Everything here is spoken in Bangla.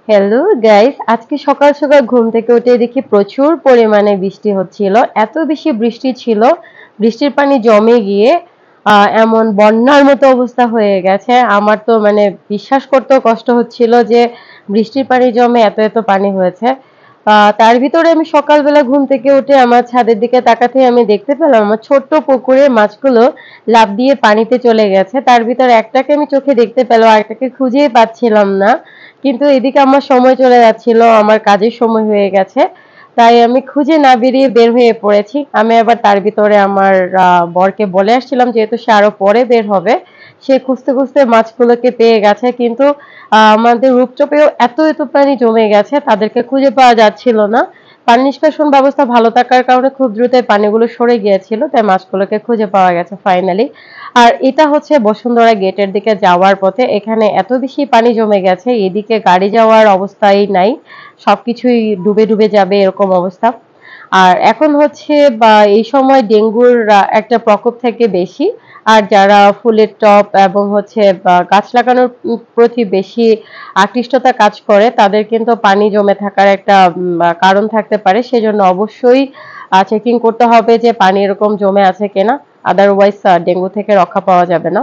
হ্যালো গাইস, আজকে সকাল সকাল ঘুম থেকে উঠে দেখি প্রচুর পরিমাণে বৃষ্টি হচ্ছিল। এত বেশি বৃষ্টি ছিল, বৃষ্টির পানি জমে গিয়ে এমন বন্যার মতো অবস্থা হয়ে গেছে। আমার তো মানে বিশ্বাস করতেও কষ্ট হচ্ছিল যে বৃষ্টির পানি জমে এত পানি হয়েছে। তার ভিতরে আমি সকালবেলা ঘুম থেকে উঠে আমার ছাদের দিকে তাকাতেই আমি দেখতে পেলাম আমার ছোট্ট পুকুরের মাছগুলো লাফ দিয়ে পানিতে চলে গেছে। তার ভিতরে একটাকে আমি চোখে দেখতে পেলাম, আরেকটাকে খুঁজেই পাচ্ছিলাম না। কিন্তু এদিকে আমার সময় চলে যাচ্ছিল, আমার কাজের সময় হয়ে গেছে। তাই আমি খুঁজে না বেরিয়ে বের হয়ে পড়েছি। আমি আবার তার ভিতরে আমার বরকে বলে আসছিলাম যেহেতু সে আরো পরে বের হবে। সে খুঁজতে মাছগুলোকে পেয়ে গেছে। কিন্তু আমাদের রূপচপেও এত পানি জমে গেছে তাদেরকে খুঁজে পাওয়া যাচ্ছিল না। পানি নিষ্কাশন ব্যবস্থা ভালো থাকার কারণে খুব দ্রুতই পানিগুলো সরে গিয়েছিল। তাই মাছগুলোকে খুঁজে পাওয়া গেছে ফাইনালি। আর এটা হচ্ছে বসুন্ধরা গেটের দিকে যাওয়ার পথে। এখানে এত বেশি পানি জমে গেছে, এদিকে গাড়ি যাওয়ার অবস্থাই নাই। সবকিছুই ডুবে যাবে এরকম অবস্থা। আর এখন হচ্ছে বা এই সময় ডেঙ্গুর একটা প্রকোপ থাকে বেশি। আর যারা ফুলের টব এবং হচ্ছে গাছ লাগানোর প্রতি বেশি আকৃষ্টতা কাজ করে তাদের কিন্তু পানি জমে থাকার একটা কারণ থাকতে পারে। সেজন্য অবশ্যই চেকিং করতে হবে যে পানি এরকম জমে আছে কিনা। আদারওয়াইজ ডেঙ্গু থেকে রক্ষা পাওয়া যাবে না।